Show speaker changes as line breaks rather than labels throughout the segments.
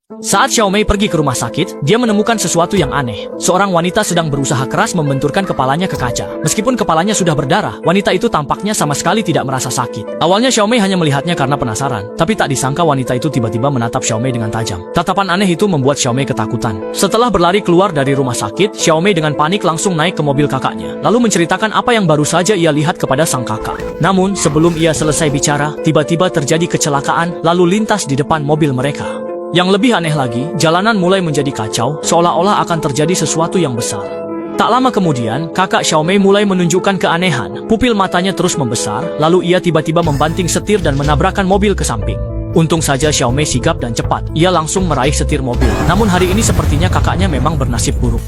Saat Xiaomei pergi ke rumah sakit, dia menemukan sesuatu yang aneh. Seorang wanita sedang berusaha keras membenturkan kepalanya ke kaca. Meskipun kepalanya sudah berdarah, wanita itu tampaknya sama sekali tidak merasa sakit. Awalnya Xiaomei hanya melihatnya karena penasaran, tapi tak disangka wanita itu tiba-tiba menatap Xiaomei dengan tajam. Tatapan aneh itu membuat Xiaomei ketakutan. Setelah berlari keluar dari rumah sakit, Xiaomei dengan panik langsung naik ke mobil kakaknya, lalu menceritakan apa yang baru saja ia lihat kepada sang kakak. Namun, sebelum ia selesai bicara, tiba-tiba terjadi kecelakaan lalu lintas di depan mobil mereka. Yang lebih aneh lagi, jalanan mulai menjadi kacau, seolah-olah akan terjadi sesuatu yang besar. Tak lama kemudian, kakak Xiaomei mulai menunjukkan keanehan. Pupil matanya terus membesar, lalu ia tiba-tiba membanting setir dan menabrakkan mobil ke samping. Untung saja Xiaomei sigap dan cepat, ia langsung meraih setir mobil. Namun hari ini sepertinya kakaknya memang bernasib buruk.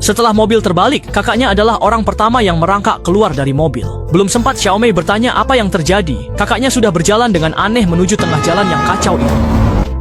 Setelah mobil terbalik, kakaknya adalah orang pertama yang merangkak keluar dari mobil. Belum sempat Xiaomei bertanya apa yang terjadi, kakaknya sudah berjalan dengan aneh menuju tengah jalan yang kacau itu.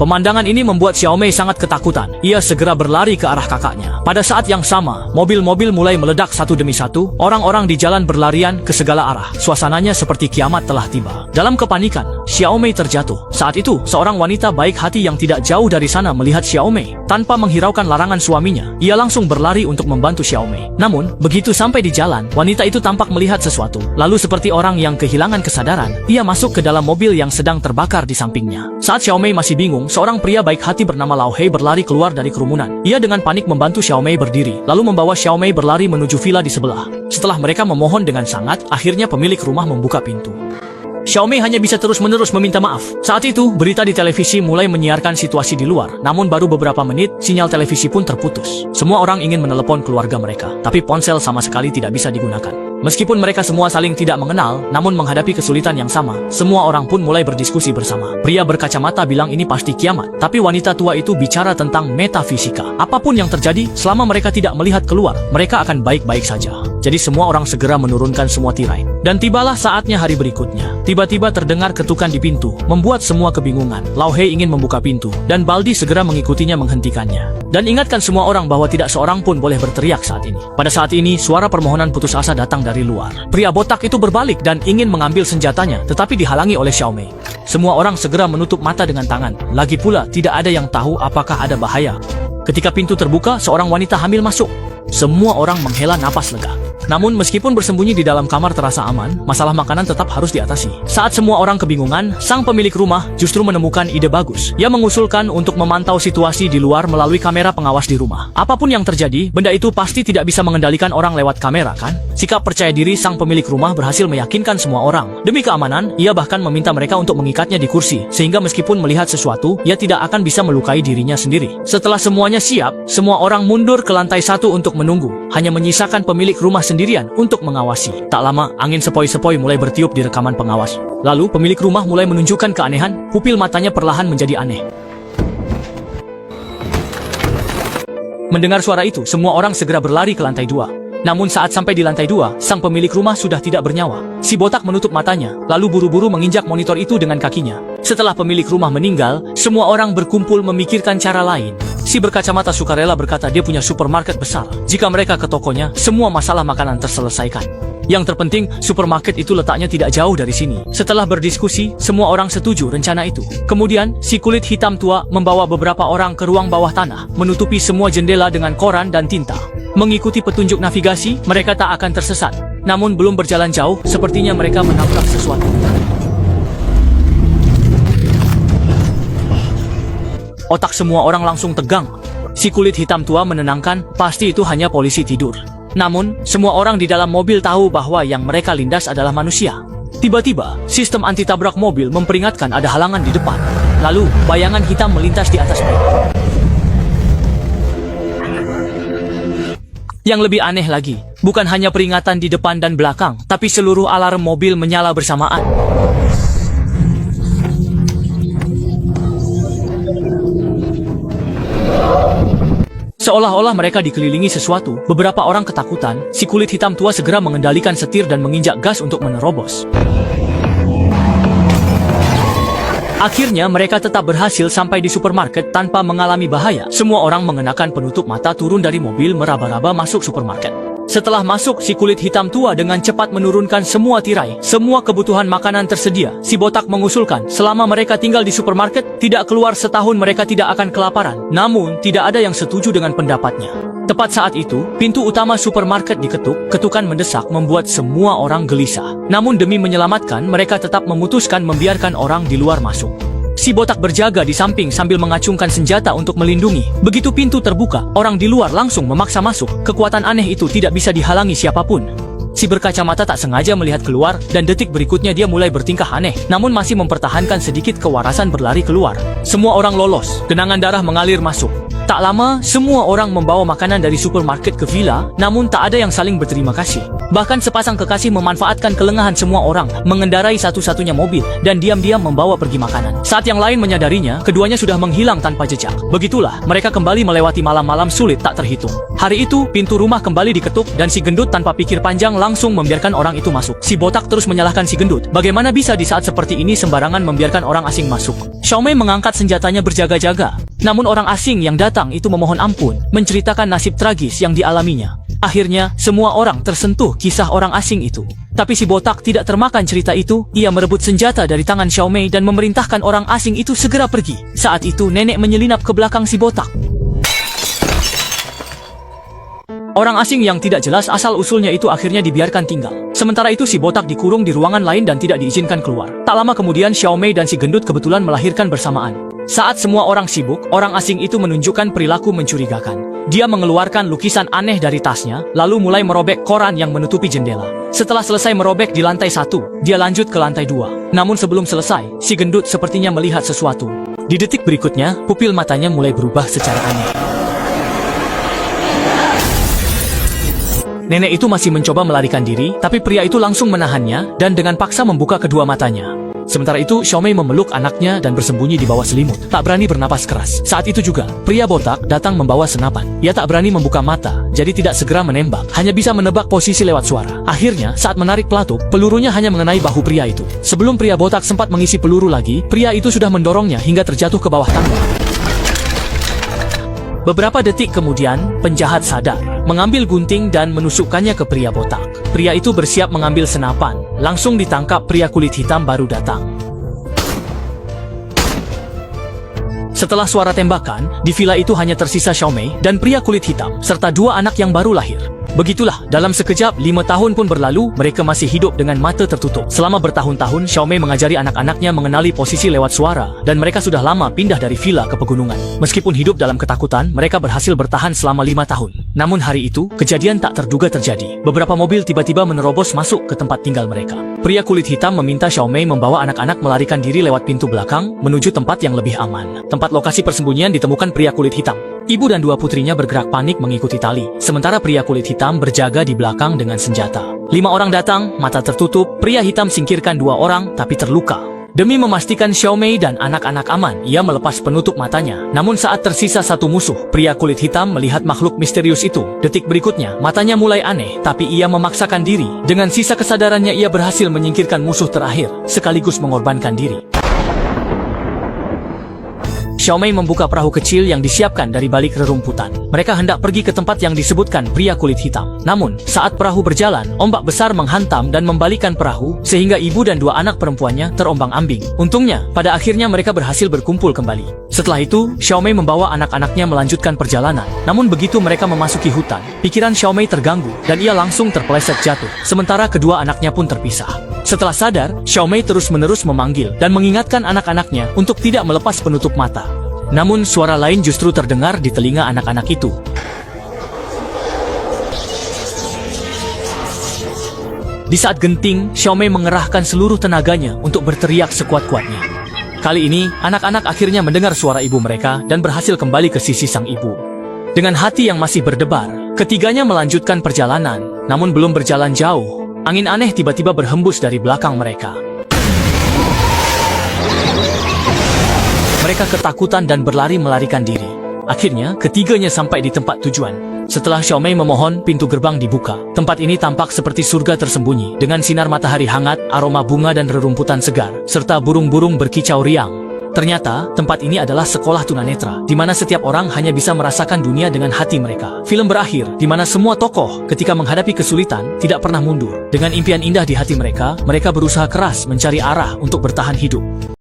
Pemandangan ini membuat Xiaomei sangat ketakutan. Ia segera berlari ke arah kakaknya. Pada saat yang sama, mobil-mobil mulai meledak satu demi satu. Orang-orang di jalan berlarian ke segala arah. Suasananya seperti kiamat telah tiba. Dalam kepanikan, Xiaomei terjatuh. Saat itu, seorang wanita baik hati yang tidak jauh dari sana melihat Xiaomei. Tanpa menghiraukan larangan suaminya, ia langsung berlari untuk membantu Xiaomei. Namun, begitu sampai di jalan, wanita itu tampak melihat sesuatu. Lalu seperti orang yang kehilangan kesadaran, ia masuk ke dalam mobil yang sedang terbakar di sampingnya. Saat Xiaomei masih bingung, seorang pria baik hati bernama Lao Hei berlari keluar dari kerumunan. Ia dengan panik membantu Xiaomei berdiri, lalu membawa Xiaomei berlari menuju villa di sebelah. Setelah mereka memohon dengan sangat, akhirnya pemilik rumah membuka pintu. Xiaomei hanya bisa terus-menerus meminta maaf. Saat itu, berita di televisi mulai menyiarkan situasi di luar. Namun baru beberapa menit, sinyal televisi pun terputus. Semua orang ingin menelepon keluarga mereka, tapi ponsel sama sekali tidak bisa digunakan. Meskipun mereka semua saling tidak mengenal, namun menghadapi kesulitan yang sama, semua orang pun mulai berdiskusi bersama. Pria berkacamata bilang ini pasti kiamat, tapi wanita tua itu bicara tentang metafisika. Apapun yang terjadi, selama mereka tidak melihat keluar, mereka akan baik-baik saja. Jadi semua orang segera menurunkan semua tirai. Dan tibalah saatnya hari berikutnya. Tiba-tiba terdengar ketukan di pintu, membuat semua kebingungan. Lao Hei ingin membuka pintu, dan Baldi segera mengikutinya menghentikannya. Dan ingatkan semua orang bahwa tidak seorang pun boleh berteriak saat ini. Pada saat ini, suara permohonan putus asa datang dari luar. Pria botak itu berbalik dan ingin mengambil senjatanya, tetapi dihalangi oleh Xiaomei. Semua orang segera menutup mata dengan tangan. Lagi pula, tidak ada yang tahu apakah ada bahaya. Ketika pintu terbuka, seorang wanita hamil masuk. Semua orang menghela napas lega. Namun meskipun bersembunyi di dalam kamar terasa aman, masalah makanan tetap harus diatasi. Saat semua orang kebingungan, sang pemilik rumah justru menemukan ide bagus. Ia mengusulkan untuk memantau situasi di luar melalui kamera pengawas di rumah. Apapun yang terjadi, benda itu pasti tidak bisa mengendalikan orang lewat kamera, kan? Sikap percaya diri sang pemilik rumah berhasil meyakinkan semua orang. Demi keamanan, ia bahkan meminta mereka untuk mengikatnya di kursi, sehingga meskipun melihat sesuatu, ia tidak akan bisa melukai dirinya sendiri. Setelah semuanya siap, semua orang mundur ke lantai 1 untuk menunggu. Hanya menyisakan pemilik rumah sendirian untuk mengawasi. Tak lama, angin sepoi-sepoi mulai bertiup di rekaman pengawas. Lalu, pemilik rumah mulai menunjukkan keanehan, pupil matanya perlahan menjadi aneh. Mendengar suara itu, semua orang segera berlari ke lantai 2. Namun saat sampai di lantai 2, sang pemilik rumah sudah tidak bernyawa. Si botak menutup matanya, lalu buru-buru menginjak monitor itu dengan kakinya. Setelah pemilik rumah meninggal, semua orang berkumpul memikirkan cara lain. Si berkacamata sukarela berkata dia punya supermarket besar. Jika mereka ke tokonya, semua masalah makanan terselesaikan. Yang terpenting, supermarket itu letaknya tidak jauh dari sini. Setelah berdiskusi, semua orang setuju rencana itu. Kemudian, si kulit hitam tua membawa beberapa orang ke ruang bawah tanah, menutupi semua jendela dengan koran dan tinta. Mengikuti petunjuk navigasi, mereka tak akan tersesat. Namun belum berjalan jauh, sepertinya mereka menabrak sesuatu. Otak semua orang langsung tegang. Si kulit hitam tua menenangkan, pasti itu hanya polisi tidur. Namun, semua orang di dalam mobil tahu bahwa yang mereka lindas adalah manusia. Tiba-tiba, sistem anti-tabrak mobil memperingatkan ada halangan di depan. Lalu, bayangan hitam melintas di atas mereka. Yang lebih aneh lagi, bukan hanya peringatan di depan dan belakang, tapi seluruh alarm mobil menyala bersamaan. Seolah-olah mereka dikelilingi sesuatu, beberapa orang ketakutan, si kulit hitam tua segera mengendalikan setir dan menginjak gas untuk menerobos. Akhirnya mereka tetap berhasil sampai di supermarket tanpa mengalami bahaya. Semua orang mengenakan penutup mata turun dari mobil meraba-raba masuk supermarket. Setelah masuk, si kulit hitam tua dengan cepat menurunkan semua tirai. Semua kebutuhan makanan tersedia. Si botak mengusulkan, selama mereka tinggal di supermarket, tidak keluar setahun mereka tidak akan kelaparan. Namun, tidak ada yang setuju dengan pendapatnya. Tepat saat itu, pintu utama supermarket diketuk. Ketukan mendesak membuat semua orang gelisah. Namun demi menyelamatkan, mereka tetap memutuskan membiarkan orang di luar masuk. Si botak berjaga di samping sambil mengacungkan senjata untuk melindungi. Begitu pintu terbuka, orang di luar langsung memaksa masuk. Kekuatan aneh itu tidak bisa dihalangi siapapun. Si berkacamata tak sengaja melihat keluar, dan detik berikutnya dia mulai bertingkah aneh, namun masih mempertahankan sedikit kewarasan berlari keluar. Semua orang lolos, genangan darah mengalir masuk. Tak lama, semua orang membawa makanan dari supermarket ke villa, namun tak ada yang saling berterima kasih. Bahkan sepasang kekasih memanfaatkan kelengahan semua orang, mengendarai satu-satunya mobil, dan diam-diam membawa pergi makanan. Saat yang lain menyadarinya, keduanya sudah menghilang tanpa jejak. Begitulah, mereka kembali melewati malam-malam sulit tak terhitung. Hari itu, pintu rumah kembali diketuk, dan si gendut tanpa pikir panjang langsung membiarkan orang itu masuk. Si botak terus menyalahkan si gendut. Bagaimana bisa di saat seperti ini sembarangan membiarkan orang asing masuk? Xiaomei mengangkat senjatanya berjaga-jaga. Namun orang asing yang datang itu memohon ampun, menceritakan nasib tragis yang dialaminya. Akhirnya, semua orang tersentuh kisah orang asing itu. Tapi si botak tidak termakan cerita itu. Ia merebut senjata dari tangan Xiaomei dan memerintahkan orang asing itu segera pergi. Saat itu, nenek menyelinap ke belakang si botak. Orang asing yang tidak jelas asal-usulnya itu akhirnya dibiarkan tinggal. Sementara itu si botak dikurung di ruangan lain dan tidak diizinkan keluar. Tak lama kemudian Xiaomei dan si gendut kebetulan melahirkan bersamaan. Saat semua orang sibuk, orang asing itu menunjukkan perilaku mencurigakan. Dia mengeluarkan lukisan aneh dari tasnya, lalu mulai merobek koran yang menutupi jendela. Setelah selesai merobek di lantai 1, dia lanjut ke lantai 2. Namun sebelum selesai, si gendut sepertinya melihat sesuatu. Di detik berikutnya, pupil matanya mulai berubah secara aneh. Nenek itu masih mencoba melarikan diri, tapi pria itu langsung menahannya dan dengan paksa membuka kedua matanya. Sementara itu, Xiaomei memeluk anaknya dan bersembunyi di bawah selimut, tak berani bernapas keras. Saat itu juga, pria botak datang membawa senapan. Ia tak berani membuka mata, jadi tidak segera menembak, hanya bisa menebak posisi lewat suara. Akhirnya, saat menarik pelatuk, pelurunya hanya mengenai bahu pria itu. Sebelum pria botak sempat mengisi peluru lagi, pria itu sudah mendorongnya hingga terjatuh ke bawah tangga. Beberapa detik kemudian, penjahat sadar, mengambil gunting dan menusukkannya ke pria botak. Pria itu bersiap mengambil senapan, langsung ditangkap pria kulit hitam baru datang. Setelah suara tembakan, di villa itu hanya tersisa Xiaomei dan pria kulit hitam, serta 2 anak yang baru lahir. Begitulah, dalam sekejap 5 tahun pun berlalu, mereka masih hidup dengan mata tertutup. Selama bertahun-tahun, Xiaomei mengajari anak-anaknya mengenali posisi lewat suara, dan mereka sudah lama pindah dari villa ke pegunungan. Meskipun hidup dalam ketakutan, mereka berhasil bertahan selama 5 tahun. Namun hari itu, kejadian tak terduga terjadi. Beberapa mobil tiba-tiba menerobos masuk ke tempat tinggal mereka. Pria kulit hitam meminta Xiaomei membawa anak-anak melarikan diri lewat pintu belakang, menuju tempat yang lebih aman. Tempat lokasi persembunyian ditemukan pria kulit hitam. Ibu dan 2 putrinya bergerak panik mengikuti tali, sementara pria kulit hitam berjaga di belakang dengan senjata. 5 orang datang, mata tertutup, pria hitam singkirkan 2 orang tapi terluka. Demi memastikan Xiaomei dan anak-anak aman, ia melepas penutup matanya. Namun saat tersisa 1 musuh, pria kulit hitam melihat makhluk misterius itu. Detik berikutnya, matanya mulai aneh, tapi ia memaksakan diri. Dengan sisa kesadarannya ia berhasil menyingkirkan musuh terakhir, sekaligus mengorbankan diri. Xiaomei membuka perahu kecil yang disiapkan dari balik rerumputan. Mereka hendak pergi ke tempat yang disebutkan pria kulit hitam. Namun, saat perahu berjalan, ombak besar menghantam dan membalikan perahu, sehingga ibu dan 2 anak perempuannya terombang-ambing. Untungnya, pada akhirnya mereka berhasil berkumpul kembali. Setelah itu, Xiaomei membawa anak-anaknya melanjutkan perjalanan. Namun begitu mereka memasuki hutan, pikiran Xiaomei terganggu dan ia langsung terpeleset jatuh. Sementara kedua anaknya pun terpisah. Setelah sadar, Xiaomei terus-menerus memanggil dan mengingatkan anak-anaknya untuk tidak melepas penutup mata. Namun suara lain justru terdengar di telinga anak-anak itu. Di saat genting, Xiaomei mengerahkan seluruh tenaganya untuk berteriak sekuat-kuatnya. Kali ini, anak-anak akhirnya mendengar suara ibu mereka dan berhasil kembali ke sisi sang ibu. Dengan hati yang masih berdebar, ketiganya melanjutkan perjalanan. Namun belum berjalan jauh, angin aneh tiba-tiba berhembus dari belakang mereka. Mereka ketakutan dan berlari melarikan diri. Akhirnya, ketiganya sampai di tempat tujuan. Setelah Xiaomei memohon, pintu gerbang dibuka. Tempat ini tampak seperti surga tersembunyi, dengan sinar matahari hangat, aroma bunga dan rerumputan segar, serta burung-burung berkicau riang. Ternyata, tempat ini adalah sekolah tunanetra, di mana setiap orang hanya bisa merasakan dunia dengan hati mereka. Film berakhir, di mana semua tokoh ketika menghadapi kesulitan tidak pernah mundur. Dengan impian indah di hati mereka, mereka berusaha keras mencari arah untuk bertahan hidup.